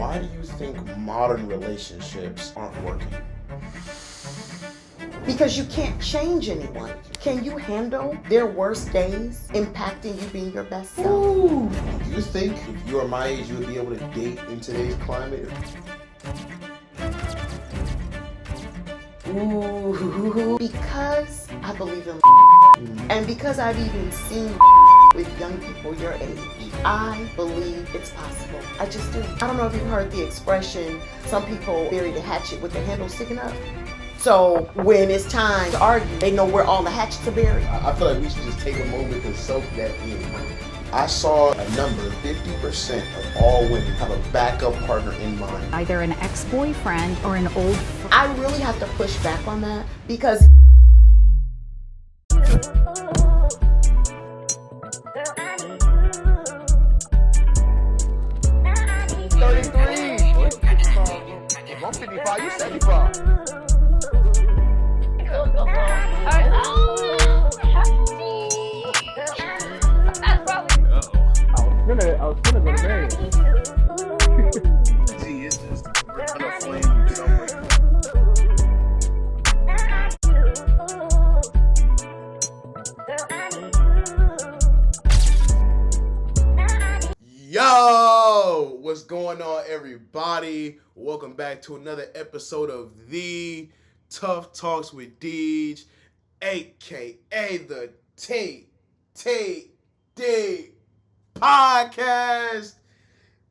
Why do you think modern relationships aren't working? Because you can't change anyone. Can you handle their worst days impacting you being your best self? Ooh. Do you think if you were my age, you would be able to date in today's climate? Ooh. Because I believe in and because I've even seen with young people your age, I believe it's possible. I just do. I don't know if you've heard the expression, some people bury the hatchet with the handle sticking up. So when it's time to argue, they know where all the hatchets are buried. I feel like we should just take a moment to soak that in. I saw a number, 50% of all women have a backup partner in mind. Either an ex-boyfriend or an old friend. I really have to push back on that because I'm 55, you 75. I was gonna go to bed. See, it's just a flame somewhere. Yo, what's going on, everybody? Welcome back to another episode of the Tough Talks with Deej, aka the TTD podcast.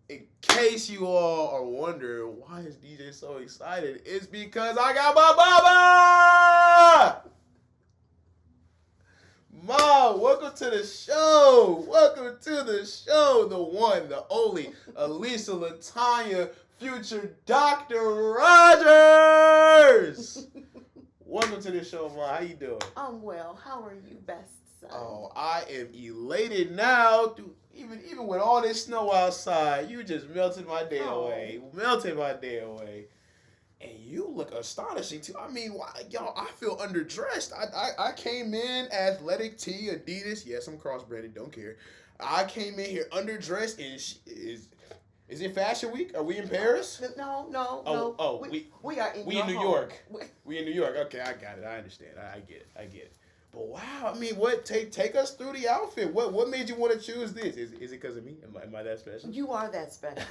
In case you all are wondering why is DJ so excited, it's because I got my mama! Mom, welcome to the show. Welcome to the show. The one, the only, Alyssa Latanya, future Dr. Rodgers. Welcome to the show, Mom. How you doing? I'm well. How are you, best son? Oh, I am elated now. Dude, even with all this snow outside, you just melted my day away. Melted my day away. And you look astonishing too. I mean, y'all, I feel underdressed. I came in athletic tee, Adidas. Yes, I'm cross-branded. Don't care. I came in here underdressed, and is it Fashion Week? Are we in Paris? No. We are in New York. We in New York. Okay, I got it. I understand. I get it. But wow, I mean, what? Take us through the outfit. What made you want to choose this? Is it because of me? Am I that special? You are that special.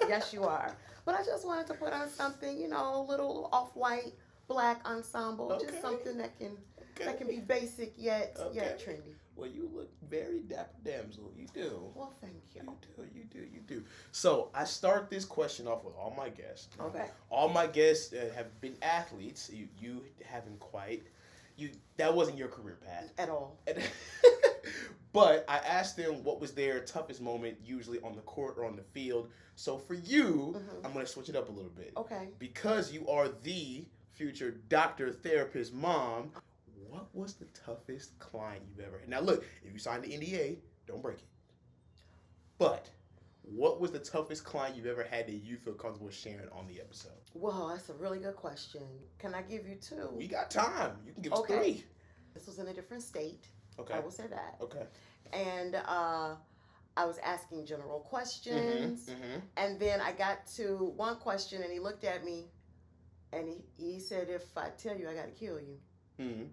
Yes, you are. But I just wanted to put on something, a little off-white, black ensemble, Okay. Just something that can be basic yet trendy. Well, you look very dapper damsel. You do. Well, thank you. You do. So I start this question off with all my guests. Okay. All my guests have been athletes. You haven't quite. That wasn't your career path At all. But I asked them what was their toughest moment, usually on the court or on the field. So for you, I'm going to switch it up a little bit. Okay. Because you are the future doctor, therapist, mom, what was the toughest client you've ever had? Now look, if you signed the NDA, don't break it. But what was the toughest client you've ever had that you feel comfortable sharing on the episode? Well, that's a really good question. Can I give you two? We got time. You can give us three. This was in a different state. Okay. I will say that. Okay. And I was asking general questions. And then I got to one question and he looked at me and he said, if I tell you, I got to kill you. And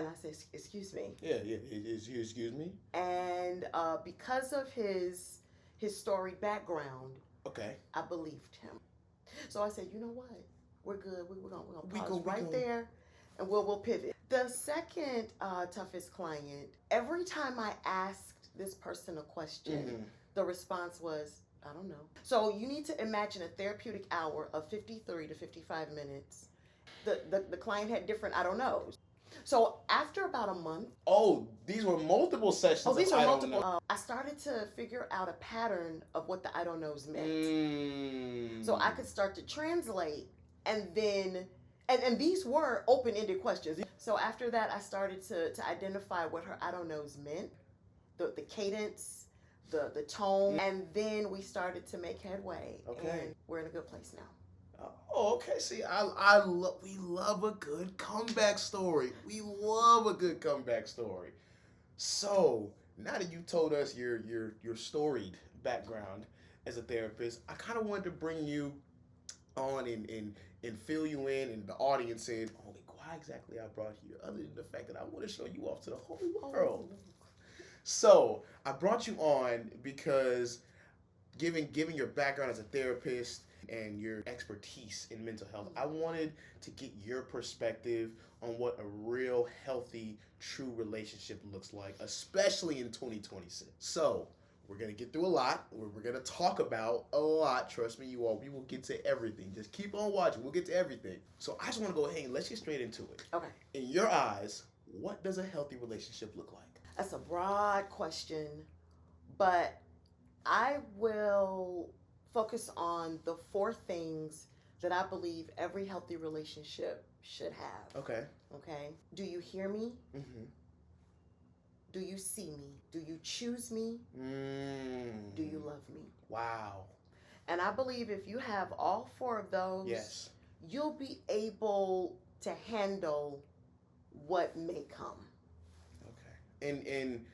I said, excuse me. Yeah. Excuse me. And because of his storied background, okay, I believed him. So I said, you know what? We're good. We're gonna pause right there, and we'll pivot. The second toughest client. Every time I asked this person a question, the response was, I don't know. So you need to imagine a therapeutic hour of 53 to 55 minutes. The client had different I don't knows. So after about a month. Oh, these were multiple sessions. These are multiple. I started to figure out a pattern of what the I don't knows meant. So I could start to translate, and then, and these were open-ended questions. So after that, I started to identify what her I don't knows meant, the cadence, the tone, and then we started to make headway. Okay. And we're in a good place now. Oh, okay. See, we love a good comeback story. So now that you told us your storied background, as a therapist, I kind of wanted to bring you on and fill you in and the audience in on why exactly I brought you, other than the fact that I want to show you off to the whole world. So I brought you on because given your background as a therapist and your expertise in mental health, I wanted to get your perspective on what a real healthy, true relationship looks like, especially in 2026. So we're going to get through a lot. We're going to talk about a lot. Trust me, you all. We will get to everything. Just keep on watching. We'll get to everything. So I just want to go ahead and let's get straight into it. Okay. In your eyes, what does a healthy relationship look like? That's a broad question, but I will focus on the 4 things that I believe every healthy relationship should have. Okay. Okay. Do you hear me? Mm-hmm. Do you see me? Do you choose me? Do you love me? Wow. And I believe if you have all 4 of those, Yes, you'll be able to handle what may come. Okay. And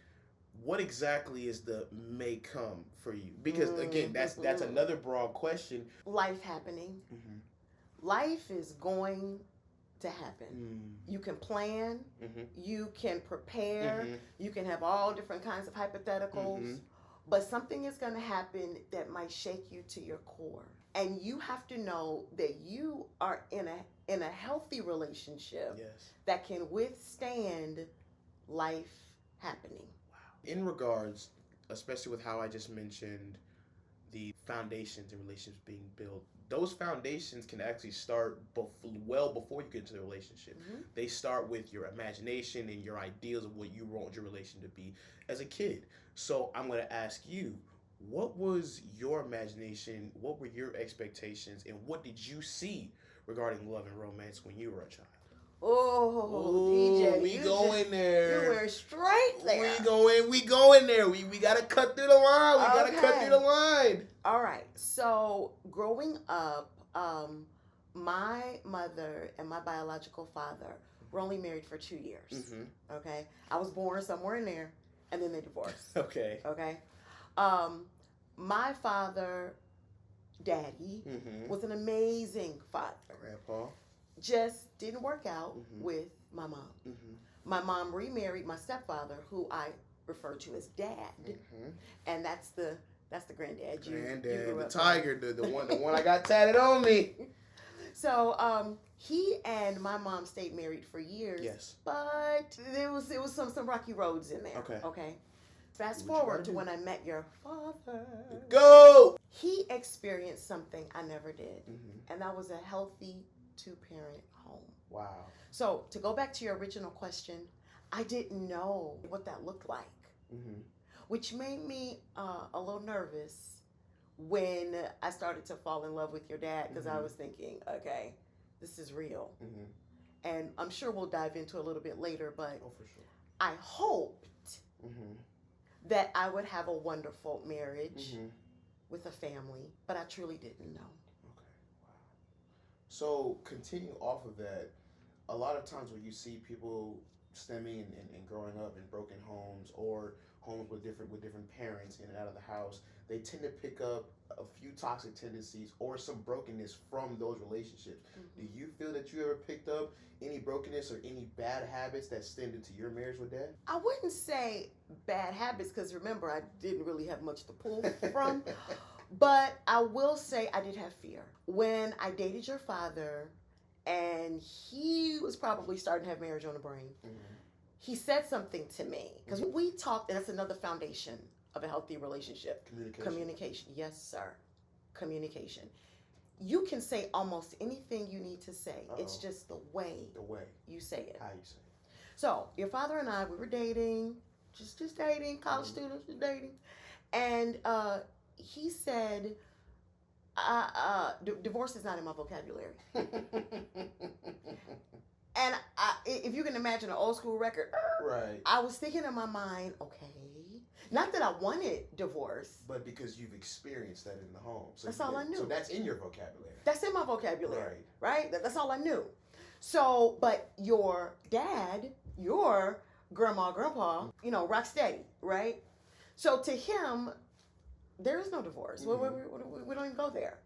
what exactly is the may come for you? Because again, that's another broad question. Life happening. Mm-hmm. Life is going to happen. You can plan, you can prepare, you can have all different kinds of hypotheticals, but something is going to happen that might shake you to your core. And you have to know that you are in a healthy relationship that can withstand life happening. Wow. In regards, especially with how I just mentioned the foundations in relationships being built, those foundations can actually start well before you get into the relationship. They start with your imagination and your ideals of what you want your relation to be as a kid. So I'm going to ask you, what was your imagination? What were your expectations? And what did you see regarding love and romance when you were a child? Oh, DJ, we going there. You were straight there. We going there. We gotta cut through the line. We gotta cut through the line. All right. So growing up, my mother and my biological father were only married for 2 years. Okay. I was born somewhere in there, and then they divorced. Okay. Okay. My father, Daddy, was an amazing father. Grandpa. Just didn't work out with my mom. My mom remarried my stepfather, who I refer to as Dad, and that's the granddad. Granddad, the tiger, the one I got tatted on me. So he and my mom stayed married for years. Yes, but there was some rocky roads in there. Okay. Fast forward to when I met your father. Go. He experienced something I never did, and that was a healthy 2-parent home. Wow. So to go back to your original question, I didn't know what that looked like, which made me a little nervous when I started to fall in love with your dad, because I was thinking, okay, this is real. And I'm sure we'll dive into a little bit later, but for sure. I hoped that I would have a wonderful marriage with a family, but I truly didn't know. So continue off of that, a lot of times when you see people stemming and growing up in broken homes or homes with different parents in and out of the house, they tend to pick up a few toxic tendencies or some brokenness from those relationships. Do you feel that you ever picked up any brokenness or any bad habits that stemmed into your marriage with Dad? I wouldn't say bad habits, because remember, I didn't really have much to pull from. But I will say I did have fear. When I dated your father, and he was probably starting to have marriage on the brain, he said something to me. Because we talked, and that's another foundation of a healthy relationship. Communication. Yes, sir. Communication. You can say almost anything you need to say. It's just the way you say it. How you say it. So your father and I, we were dating, just dating, college students, just dating. And he said, divorce is not in my vocabulary. And if you can imagine an old school record, right? I was thinking in my mind, okay, not that I wanted divorce, but because you've experienced that in the home. So that's all I knew. So that's in your vocabulary. That's in my vocabulary, right? That's all I knew. So, but your dad, your grandma, grandpa, rock steady, right? So to him, There is no divorce. Mm-hmm. We don't even go there.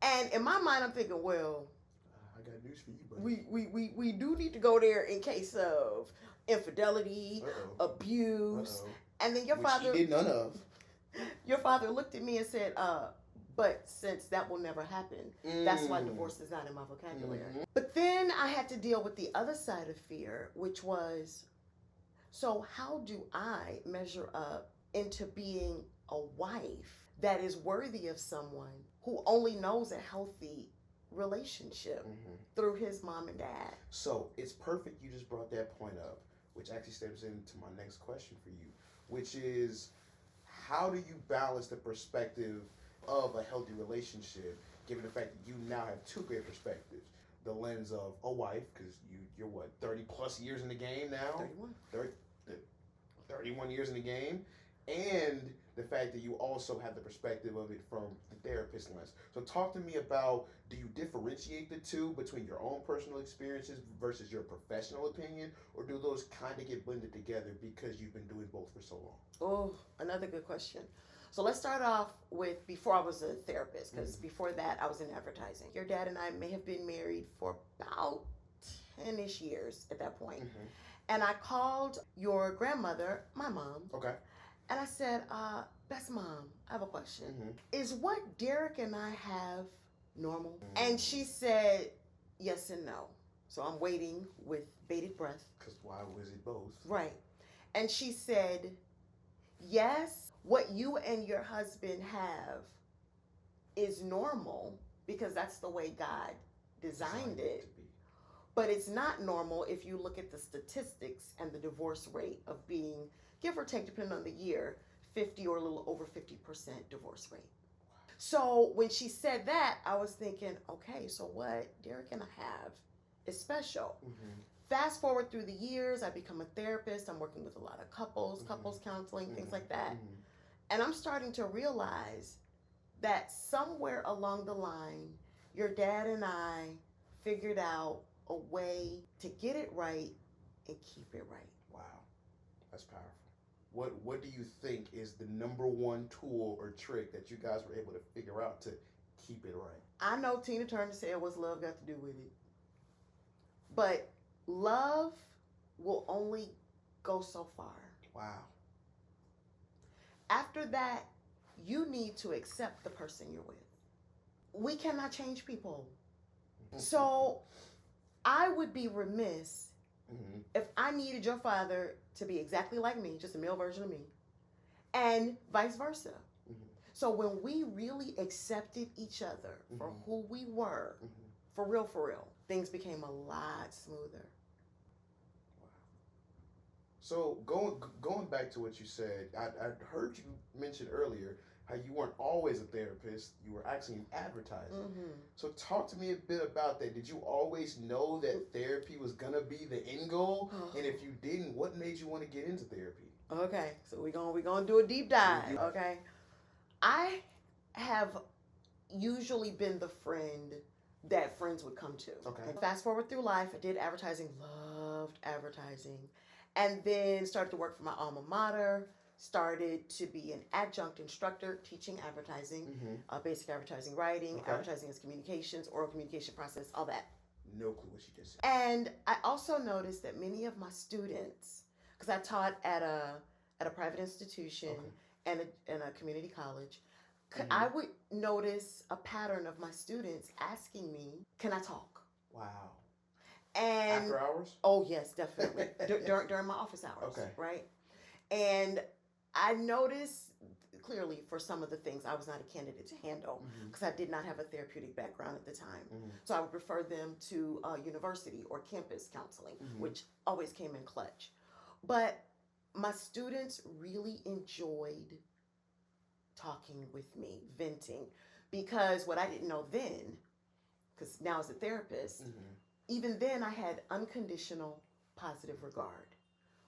And in my mind, I'm thinking, well, I got news for you, buddy. we do need to go there in case of infidelity, abuse, and then your Which father he did none of. Your father looked at me and said, but since that will never happen, that's why divorce is not in my vocabulary. Mm-hmm. But then I had to deal with the other side of fear, which was, so how do I measure up into being a wife that is worthy of someone who only knows a healthy relationship through his mom and dad? So it's perfect you just brought that point up, which actually steps into my next question for you, which is, how do you balance the perspective of a healthy relationship, given the fact that you now have two great perspectives? The lens of a wife, because you're what, 30 plus years in the game now? 31 years in the game. And the fact that you also have the perspective of it from the therapist lens. So talk to me about, do you differentiate the two between your own personal experiences versus your professional opinion, or do those kind of get blended together because you've been doing both for so long? Oh, another good question. So let's start off with before I was a therapist, because before that I was in advertising. Your dad and I may have been married for about 10-ish years at that point. And I called your grandmother, my mom. Okay. And I said, best mom, I have a question. Is what Derek and I have normal? And she said, yes and no. So I'm waiting with bated breath. Because why was it both? Right. And she said, yes, what you and your husband have is normal because that's the way God designed it. But it's not normal if you look at the statistics and the divorce rate of being, give or take, depending on the year, 50 or a little over 50% divorce rate. So when she said that, I was thinking, okay, so what Derek and I have is special. Fast forward through the years, I become a therapist. I'm working with a lot of couples counseling, things like that. And I'm starting to realize that somewhere along the line, your dad and I figured out a way to get it right and keep it right. Wow, that's powerful. What do you think is the number one tool or trick that you guys were able to figure out to keep it right? I know Tina Turner said, what's love got to do with it? But love will only go so far. Wow. After that, you need to accept the person you're with. We cannot change people. So I would be remiss if I needed your father to be exactly like me, just a male version of me, and vice versa. So when we really accepted each other for who we were, for real, things became a lot smoother. Wow. So going back to what you said, I heard you mention earlier how you weren't always a therapist, you were actually in advertising. So talk to me a bit about that. Did you always know that therapy was gonna be the end goal? And if you didn't, what made you want to get into therapy? Okay, so we're gonna do a deep dive. Okay, I have usually been the friend that friends would come to. Okay. Fast forward through life, I did advertising, loved advertising, and then started to work for my alma mater. Started to be an adjunct instructor teaching advertising, basic advertising writing, advertising as communications, oral communication process, all that. No clue what you just said. And I also noticed that many of my students, because I taught at a private institution and a community college, I would notice a pattern of my students asking me, can I talk? Wow. And after hours? Oh yes, definitely. during my office hours. Okay. Right? And I noticed clearly for some of the things I was not a candidate to handle because I did not have a therapeutic background at the time. So I would refer them to university or campus counseling, which always came in clutch. But my students really enjoyed talking with me, venting, because what I didn't know then, because now as a therapist, even then I had unconditional positive regard,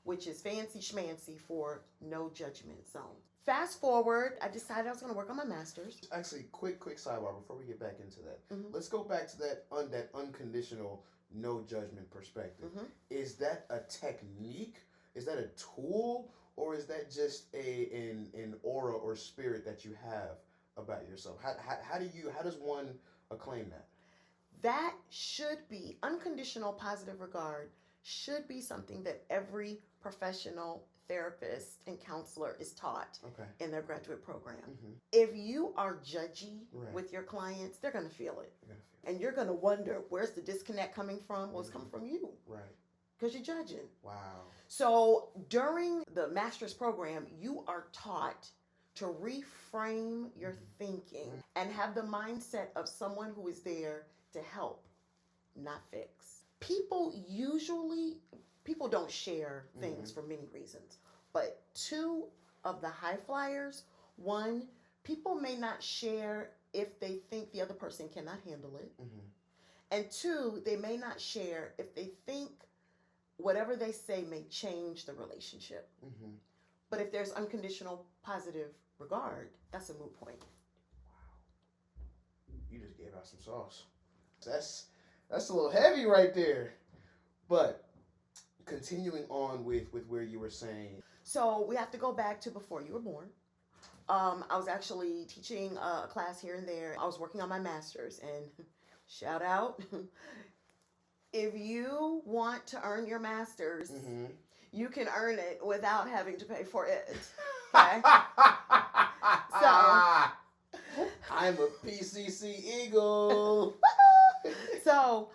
which is fancy schmancy for no judgment zone. Fast forward, I decided I was going to work on my master's. Actually, quick sidebar before we get back into that. Let's go back to that unconditional no judgment perspective. Is that a technique? Is that a tool? or is that just an aura or spirit that you have about yourself? How does one acclaim that? That should be unconditional positive regard, should be something that every professional therapist and counselor is taught in their graduate program. If you are judgy with your clients, they're going to feel it. And you're going to wonder, where's the disconnect coming from? Well, it's coming from you. Right. Because you're judging. Wow. So during the master's program, you are taught to reframe your thinking and have the mindset of someone who is there to help, not fix. People don't share things for many reasons, but two of the high flyers, one, people may not share if they think the other person cannot handle it. And two, they may not share if they think whatever they say may change the relationship. But if there's unconditional positive regard, that's a moot point. Wow. You just gave out some sauce. That's a little heavy right there. But continuing on with where you were saying. So we have to go back to before you were born. I was actually teaching a class here and there. I was working on my master's, and shout out, if you want to earn your master's, you can earn it without having to pay for it. Okay? So I'm a PCC Eagle. So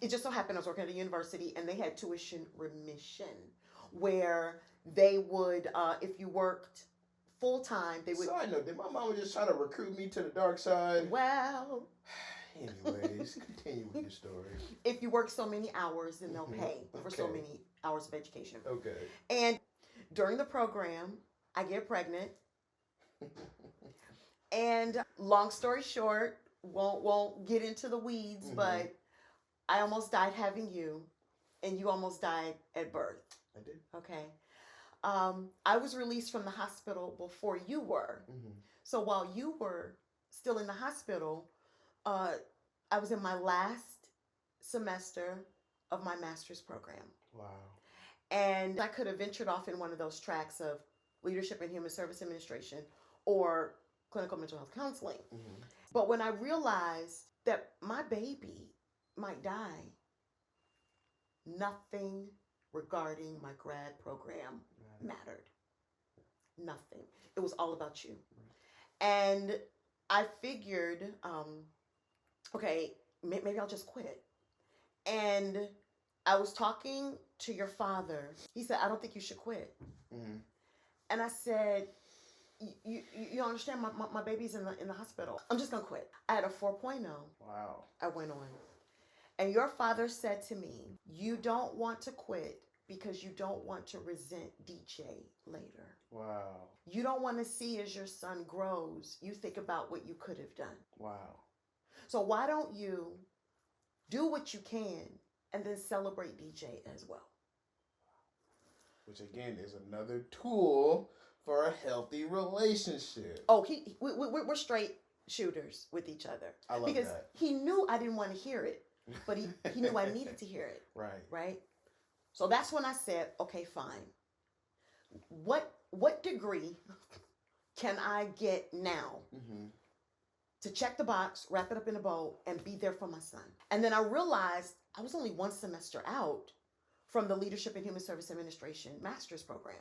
it just so happened I was working at a university, and they had tuition remission, where they would, if you worked full time, they would. Side note, did my mama just try to recruit me to the dark side? Well. Anyways, continue with your story. If you work so many hours, then they'll pay for so many hours of education. Okay. And during the program, I get pregnant. And long story short, won't get into the weeds, but I almost died having you, and you almost died at birth. I did. Okay. I was released from the hospital before you were. So while you were still in the hospital, I was in my last semester of my master's program. Wow. And I could have ventured off in one of those tracks of leadership in human service administration or clinical mental health counseling. But when I realized that my baby might die, nothing regarding my grad program mattered. Nothing. It was all about you. And I figured, okay, maybe I'll just quit. And I was talking to your father. He said, I don't think you should quit. And I said, you understand, my baby's in the hospital. I'm just going to quit. I had a 4.0. Wow. I went on. And your father said to me, you don't want to quit because you don't want to resent DJ later. Wow. You don't want to see as your son grows, you think about what you could have done. Wow. So why don't you do what you can and then celebrate DJ as well? Which again is another tool for a healthy relationship. Oh, we're straight shooters with each other. I love because that. He knew I didn't want to hear it, but he knew I needed to hear it. Right. Right? So that's when I said, okay, fine. What degree can I get now to check the box, wrap it up in a bow, and be there for my son? And then I realized I was only one semester out from the Leadership in Human Service Administration master's program.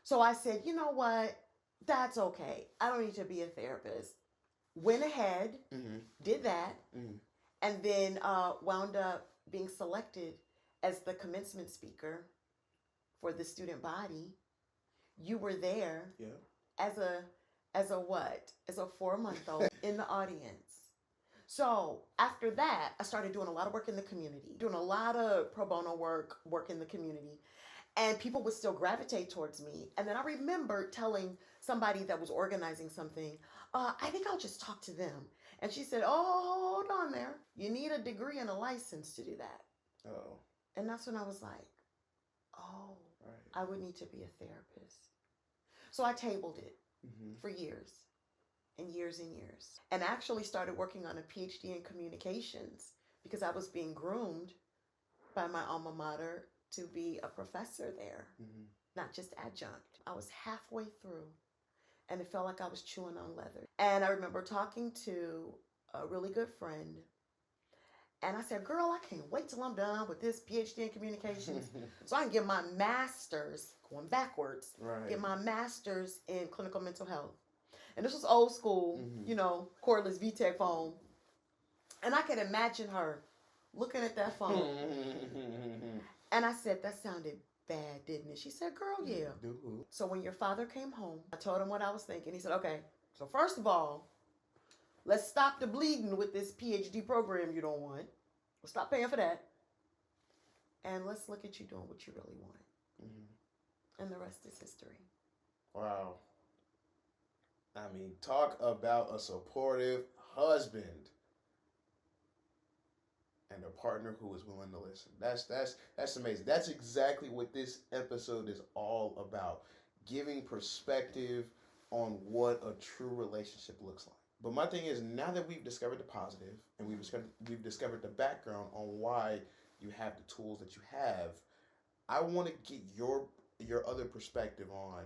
So I said, you know what? That's okay. I don't need to be a therapist. Went ahead, did that, and then wound up being selected as the commencement speaker for the student body. You were there as a what? As a 4-month-old in the audience. So after that, I started doing a lot of work in the community, doing a lot of pro bono work in the community. And people would still gravitate towards me. And then I remember telling somebody that was organizing something, I think I'll just talk to them. And she said, oh, hold on there. You need a degree and a license to do that. Oh. And that's when I was like, oh, I would need to be a therapist. So I tabled it for years and years and years. And actually started working on a PhD in communications because I was being groomed by my alma mater to be a professor there. not just adjunct. I was halfway through and it felt like I was chewing on leather. And I remember talking to a really good friend. And I said, girl, I can't wait till I'm done with this PhD in communications so I can get my master's, going backwards, get my master's in clinical mental health. And this was old school, cordless VTech phone. And I could imagine her looking at that phone. And I said, that sounded bad, didn't it? She said, girl, yeah. So when your father came home, I told him what I was thinking. He said, okay, so first of all, let's stop the bleeding with this PhD program you don't want. We'll stop paying for that. And let's look at you doing what you really want. And the rest is history. Wow. I mean, talk about a supportive husband and a partner who is willing to listen. That's amazing. That's exactly what this episode is all about. Giving perspective on what a true relationship looks like. But my thing is, now that we've discovered the positive and we've discovered the background on why you have the tools that you have, I want to get your other perspective on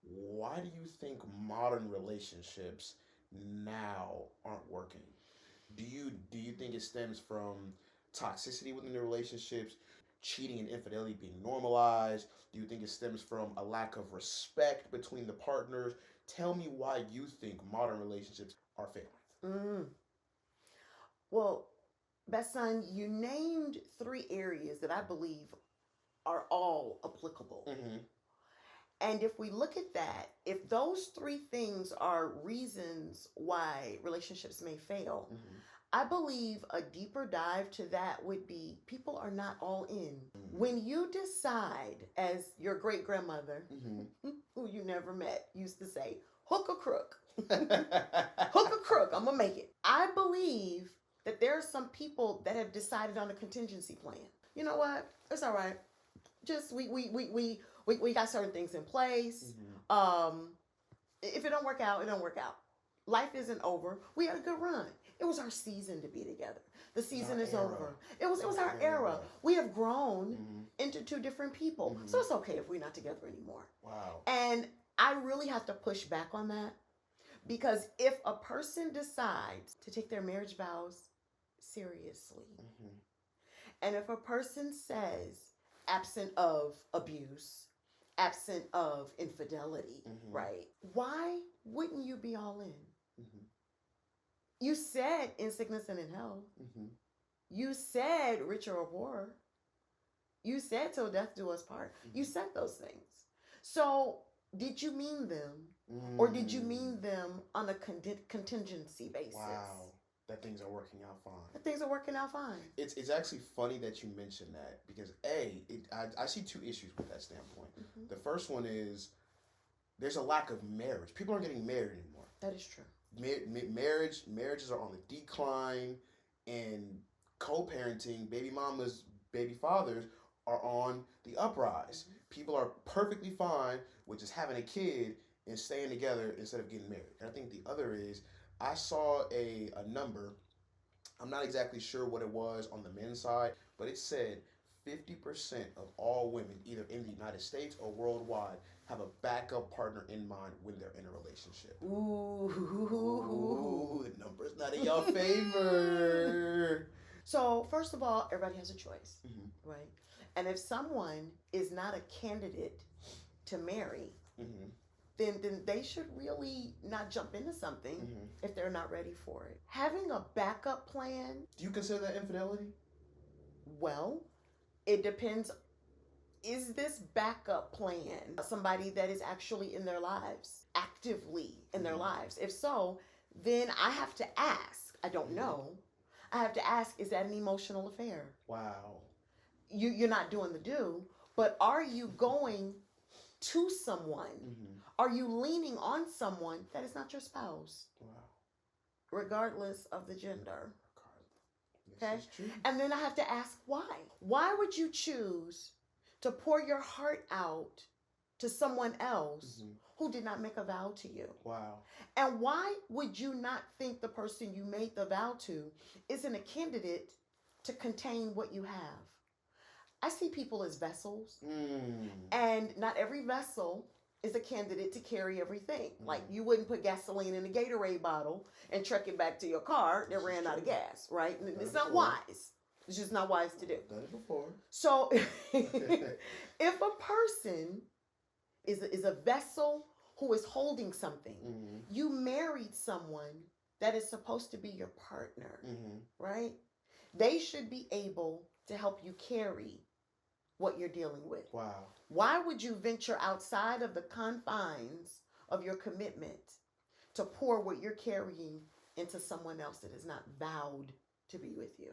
why do you think modern relationships now aren't working? Do you think it stems from toxicity within the relationships, cheating and infidelity being normalized? Do you think it stems from a lack of respect between the partners? Tell me why you think modern relationships are failing. Well, best son, you named 3 areas that I believe are all applicable. And if we look at that, if those 3 things are reasons why relationships may fail, I believe a deeper dive to that would be people are not all in. When you decide, as your great grandmother, who you never met, used to say, hook a crook. Hook a crook, I'm gonna make it. I believe that there are some people that have decided on a contingency plan. You know what? It's all right. Just we got certain things in place. If it don't work out, it don't work out. Life isn't over. We had a good run. It was our season to be together. The season is over. It was our era. We have grown into 2 different people. So it's okay if we're not together anymore. Wow. And I really have to push back on that, because if a person decides to take their marriage vows seriously, and if a person says, absent of abuse, absent of infidelity, right? Why wouldn't you be all in? You said in sickness and in health. You said richer or poorer. You said till death do us part. You said those things. So did you mean them? Or did you mean them on a contingency basis? Wow. That things are working out fine. That things are working out fine. It's actually funny that you mentioned that, because I see 2 issues with that standpoint. The first one is there's a lack of marriage. People aren't getting married anymore. That is true. Marriages are on the decline, and co-parenting, baby mamas, baby fathers are on the uprise. People are perfectly fine with just having a kid and staying together instead of getting married. And I think the other is, I saw a number, I'm not exactly sure what it was on the men's side, but it said 50% of all women, either in the United States or worldwide, have a backup partner in mind when they're in a relationship. Ooh, the number's not in your favor. So, first of all, everybody has a choice, right? And if someone is not a candidate to marry, then they should really not jump into something if they're not ready for it. Having a backup plan. Do you consider that infidelity? Well, it depends. Is this backup plan somebody that is actually in their lives, actively in their lives? If so, then I have to ask. I don't know. I have to ask, is that an emotional affair? Wow. You're not doing the do, but are you going to someone? Are you leaning on someone that is not your spouse? Wow. Regardless of the gender. Okay? This is true. And then I have to ask why. Why would you choose to pour your heart out to someone else who did not make a vow to you? Wow. And why would you not think the person you made the vow to isn't a candidate to contain what you have? I see people as vessels, Mm. and not every vessel is a candidate to carry everything. Like, you wouldn't put gasoline in a Gatorade bottle and truck it back to your car that ran out of gas, right? And it's not wise. It's just not wise to do. Done it before. So if a person is a vessel who is holding something, you married someone that is supposed to be your partner, right? They should be able to help you carry what you're dealing with. Wow. Why would you venture outside of the confines of your commitment to pour what you're carrying into someone else that is not vowed to be with you?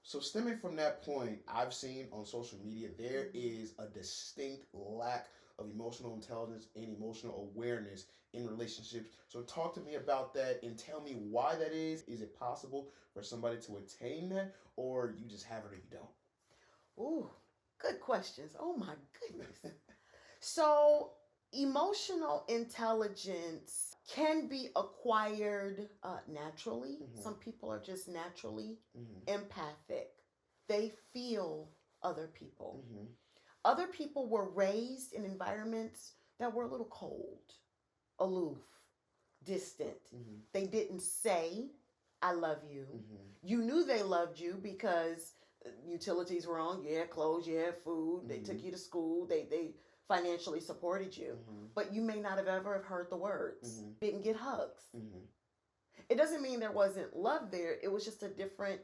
So stemming from that point, I've seen on social media, there is a distinct lack of emotional intelligence and emotional awareness in relationships. So talk to me about that and tell me why that is. Is it possible for somebody to attain that, or you just have it or you don't? Ooh, good questions. Oh my goodness. So emotional intelligence can be acquired naturally. Some people are just naturally empathic. They feel other people. Other people were raised in environments that were a little cold, aloof, distant. They didn't say, I love you. You knew they loved you because utilities were on, you had clothes, you had food, they took you to school, they financially supported you. But you may not have ever have heard the words, didn't get hugs. It doesn't mean there wasn't love there, it was just a different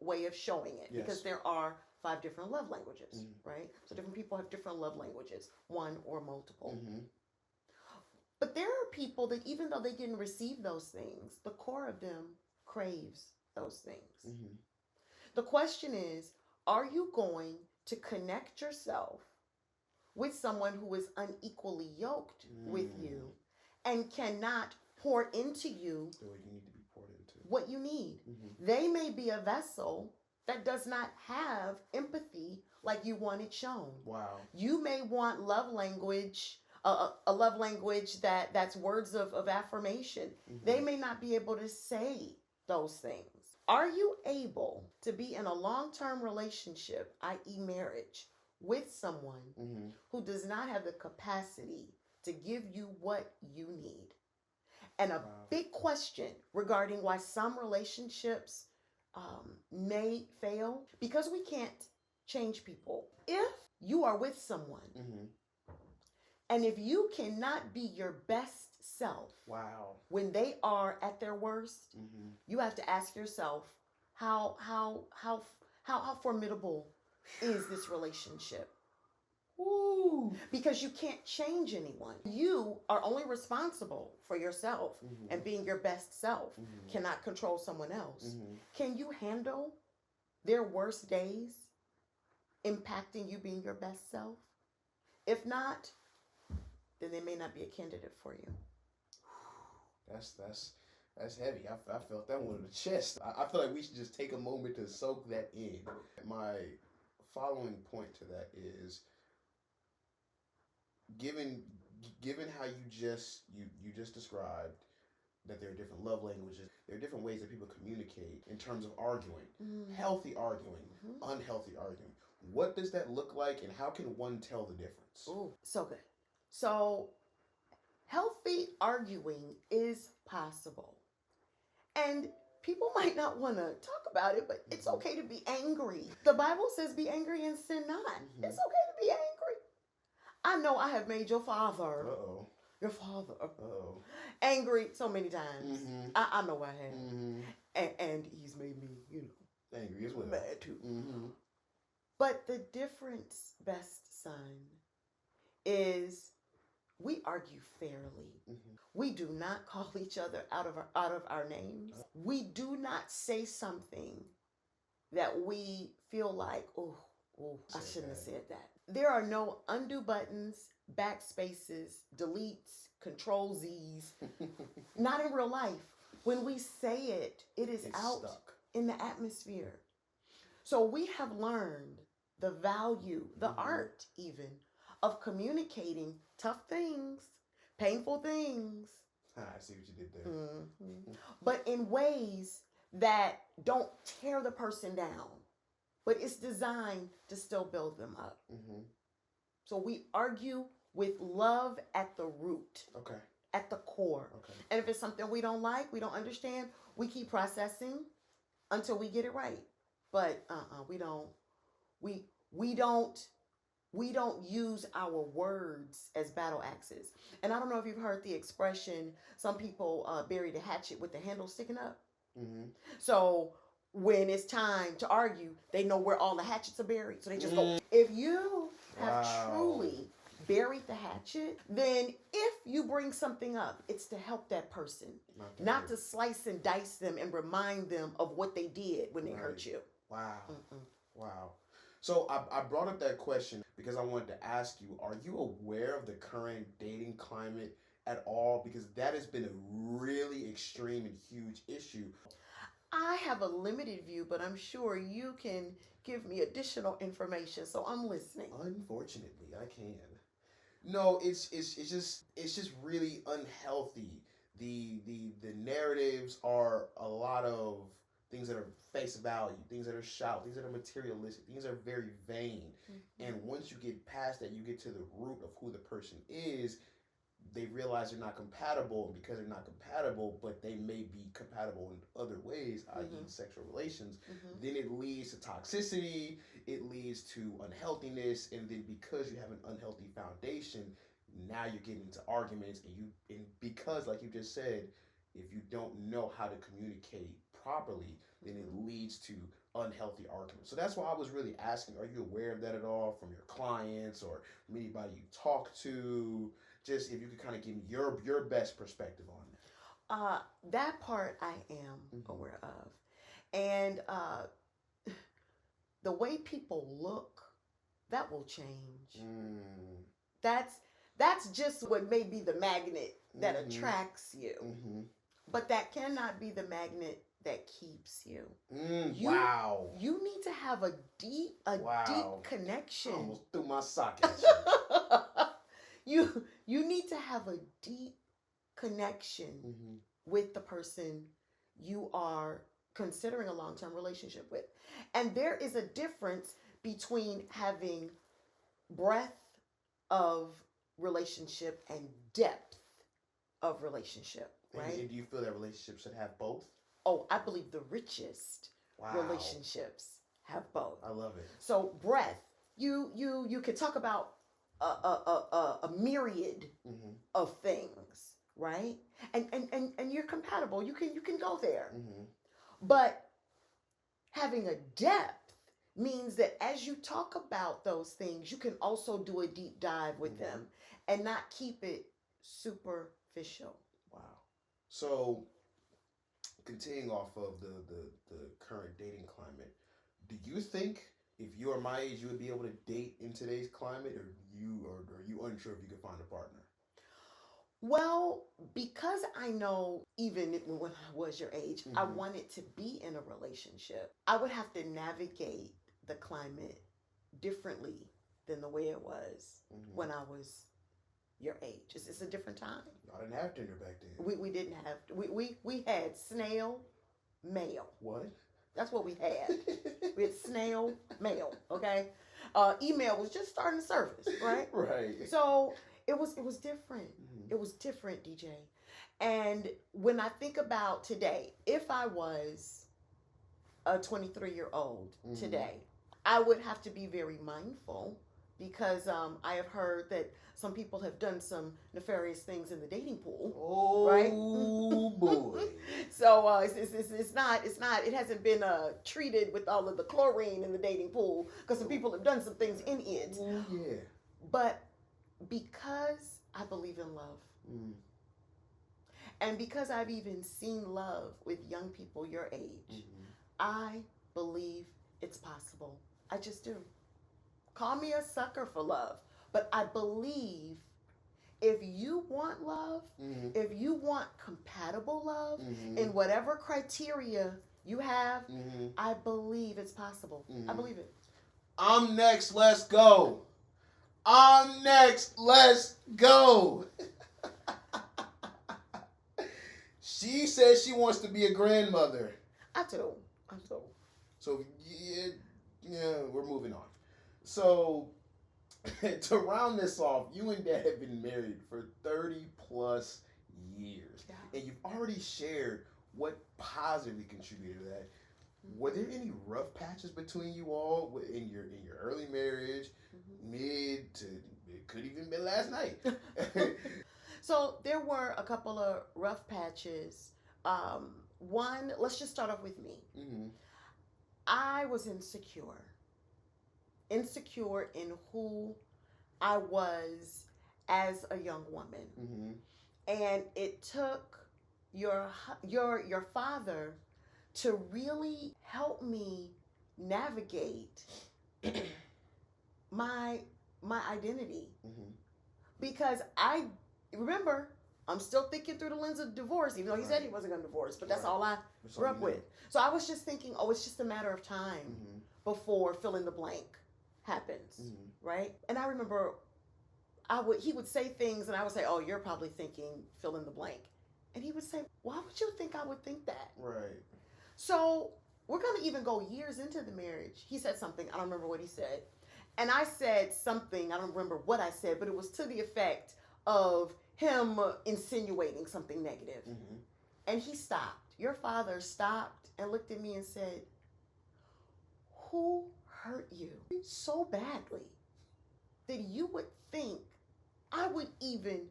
way of showing it, because there are 5 different love languages, right? So different people have different love languages, one or multiple. But there are people that even though they didn't receive those things, the core of them craves those things. The question is, are you going to connect yourself with someone who is unequally yoked with you and cannot pour into you The way you need to be poured into. what you need? They may be a vessel that does not have empathy like you want it shown. Wow. You may want love language, a love language that's words of affirmation. They may not be able to say those things. Are you able to be in a long-term relationship, i.e. marriage, with someone who does not have the capacity to give you what you need? And a big question regarding why some relationships may fail, because we can't change people. If you are with someone and if you cannot be your best self when they are at their worst, you have to ask yourself, how formidable is this relationship? Because you can't change anyone. You are only responsible for yourself and being your best self. Cannot control someone else. Can you handle their worst days impacting you being your best self? If not, then they may not be a candidate for you. That's heavy. I felt that one in the chest. I feel like we should just take a moment to soak that in. My following point to that is, given how you just described that there are different love languages, there are different ways that people communicate in terms of arguing, healthy arguing, unhealthy arguing. What does that look like, and how can one tell the difference? Ooh, so good. So healthy arguing is possible. And people might not want to talk about it, but it's okay to be angry. The Bible says be angry and sin not. It's okay to be angry. I know I have made your father angry so many times. I know I have. And he's made me, angry as well. Mad too. But the difference, best son, is we argue fairly. We do not call each other out of our names. We do not say something that we feel like, oh, I shouldn't have said that. There are no undo buttons, backspaces, deletes, control Z's. Not in real life. When we say it, it's out stuck in the atmosphere. So we have learned the value, the art even, of communicating tough things, painful things. I see what you did there. But in ways that don't tear the person down. but it's designed to still build them up. Mm-hmm. So we argue with love at the root, Okay. at the core. Okay. And if it's something we don't like, we don't understand, we keep processing until we get it right. But we don't use our words as battle axes. And I don't know if you've heard the expression, some people bury the hatchet with the handle sticking up. Mm-hmm. So when it's time to argue, they know where all the hatchets are buried. So they just go. If you have truly buried the hatchet, then if you bring something up, it's to help that person, not to slice and dice them and remind them of what they did when they hurt you. Wow. Wow. So I brought up that question because I wanted to ask you, are you aware of the current dating climate at all? Because that has been a really extreme and huge issue. I have a limited view, but I'm sure you can give me additional information, so I'm listening. Unfortunately, I can. No, it's just really unhealthy. The narratives are a lot of things that are face value, things that are shallow, things that are materialistic, things that are very vain. Mm-hmm. And once you get past that, you get to the root of who the person is. They realize they're not compatible, and because they're not compatible, but they may be compatible in other ways, i.e. sexual relations, then it leads to toxicity, it leads to unhealthiness, and then because you have an unhealthy foundation, now you're getting into arguments, and because, like you just said, if you don't know how to communicate properly, then it leads to unhealthy arguments. So that's why I was really asking, are you aware of that at all from your clients or from anybody you talk to? Just if you could kind of give me your best perspective on that. That part I am aware of. And the way people look, that will change. That's just what may be the magnet that attracts you. But that cannot be the magnet that keeps you. Wow. You need to have a deep connection. I almost threw my sock at you. You need to have a deep connection with the person you are considering a long-term relationship with. And there is a difference between having breadth of relationship and depth of relationship, right? And do you feel that relationships should have both? Oh, I believe the richest relationships have both. I love it. So breadth, you could talk about a myriad of things, right? And you're compatible. You can go there. But having a depth means that as you talk about those things, you can also do a deep dive with them and not keep it superficial. Wow. So continuing off of the current dating climate, do you think if you are my age, you would be able to date in today's climate, or are you unsure if you could find a partner? Well, because I know even when I was your age, I wanted to be in a relationship, I would have to navigate the climate differently than the way it was when I was your age. It's a different time. I didn't have Tinder back then. We didn't have, we had snail mail. What? That's what we had. We had snail mail, okay? Email was just starting to surface, right? Right. So it was different. It was different, DJ. And when I think about today, if I was a 23-year-old today, I would have to be very mindful because I have heard that some people have done some nefarious things in the dating pool, right? Oh boy! So it hasn't been treated with all of the chlorine in the dating pool because some people have done some things in it. Oh yeah. But because I believe in love, and because I've even seen love with young people your age, I believe it's possible. I just do. Call me a sucker for love. But I believe if you want love, if you want compatible love, in whatever criteria you have, I believe it's possible. I believe it. I'm next. Let's go. I'm next. Let's go. She says she wants to be a grandmother. I do. So yeah, yeah, we're moving on. So, to round this off, you and Dad have been married for 30 plus years. Yeah. And you've already shared what positively contributed to that. Were there any rough patches between you all in your early marriage, mid to it could even be last night? So there were a couple of rough patches. One, let's just start off with me. Mm-hmm. I was insecure in who I was as a young woman, Mm-hmm. and it took your father to really help me navigate my identity, Mm-hmm. because I remember I'm still thinking through the lens of divorce, even though he said he Right. wasn't going to divorce, but that's Right. all I That's all grew you up know. with. So I was just thinking, oh, it's just a matter of time Mm-hmm. before fill in the blank happens, Mm-hmm. right? And I remember he would say things, and I would say, oh, you're probably thinking fill in the blank, and he would say, why would you think I would think that? Right. So we're going to even go years into the marriage. He said something, I don't remember what he said, and I said something, I don't remember what I said, but it was to the effect of him insinuating something negative. Mm-hmm. And he stopped. Your father stopped and looked at me and said, who hurt you so badly that you would think I would even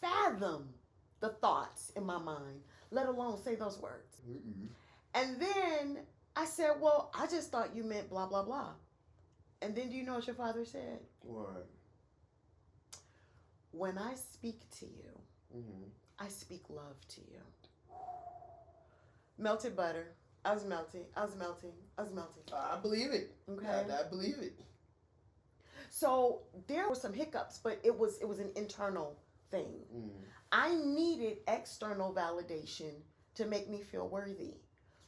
fathom the thoughts in my mind, let alone say those words? Mm-hmm. And then I said, well, I just thought you meant blah, blah, blah. And then do you know what your father said? What? When I speak to you, Mm-hmm. I speak love to you. Melted butter. I was melting. I believe it. Okay. I believe it. So there were some hiccups, but it was an internal thing. Mm. I needed external validation to make me feel worthy.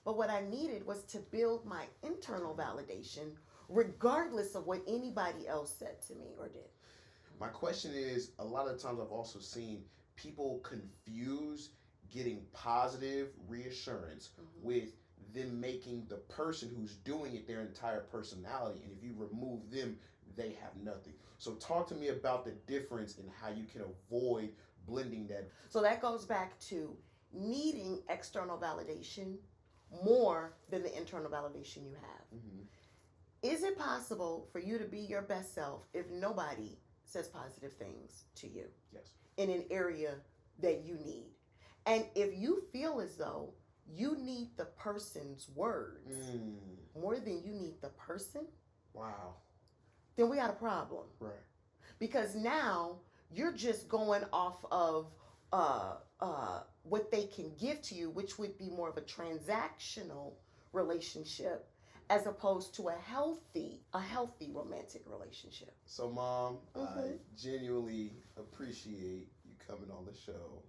But what I needed was to build my internal validation regardless of what anybody else said to me or did. My question is, a lot of times I've also seen people confuse getting positive reassurance with them making the person who's doing it their entire personality. And if you remove them, they have nothing. So talk to me about the difference in how you can avoid blending that. So that goes back to needing external validation more than the internal validation you have. Mm-hmm. Is it possible for you to be your best self if nobody says positive things to you? Yes. In an area that you need. And if you feel as though you need the person's words more than you need the person, wow, then we got a problem. Right. Because now you're just going off of what they can give to you, which would be more of a transactional relationship as opposed to a healthy romantic relationship. So, Mom, I genuinely appreciate you coming on the show.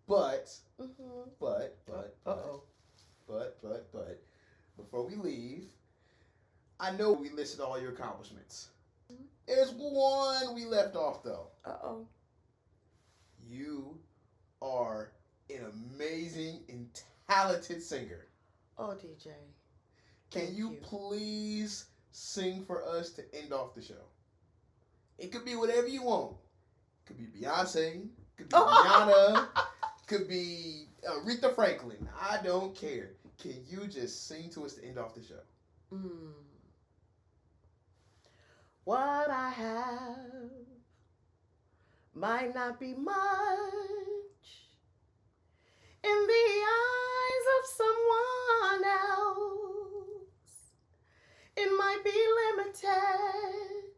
But, before we leave, I know we listed all your accomplishments. There's one we left off, though. Uh-oh. You are an amazing and talented singer. Oh, DJ. Can you please sing for us to end off the show? It could be whatever you want. It could be Beyonce. Could be Rihanna. Could be Aretha Franklin. I don't care. Can you just sing to us to end off the show? What I have might not be much in the eyes of someone else. It might be limited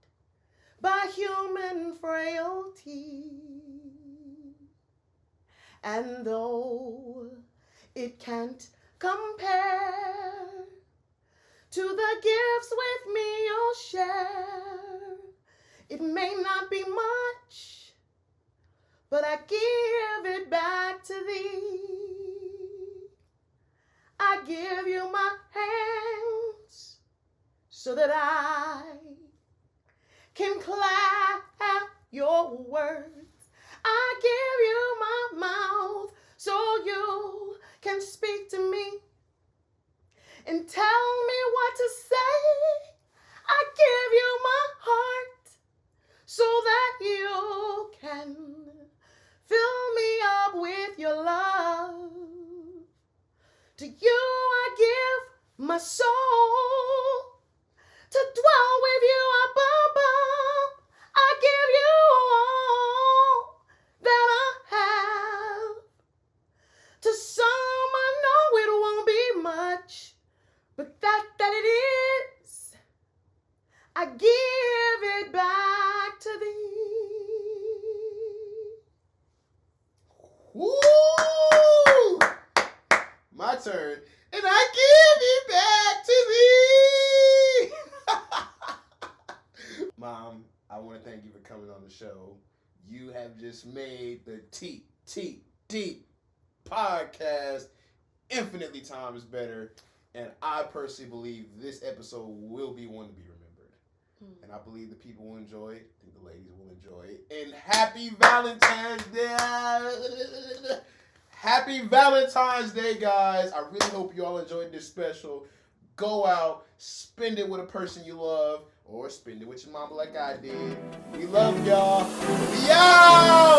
by human frailty. And though it can't compare to the gifts with me you'll share, it may not be much, but I give it back to thee. I give you my hands so that I can clap your words. I give you my mouth so you can speak to me and tell me what to say. you I give my soul. To dwell with you above. I give you all that I have. To some I know it won't be much, but that it is, I give it back to thee. Woo! My turn. And I give it back to thee. Mom, I want to thank you for coming on the show. You have just made the TTT podcast infinitely times better. And I personally believe this episode will be one to be remembered. And I believe the people will enjoy it. I think the ladies will enjoy it. And happy Valentine's Day. Happy Valentine's Day, guys. I really hope you all enjoyed this special. Go out, spend it with a person you love, or spend it with your mama like I did. We love y'all. We out!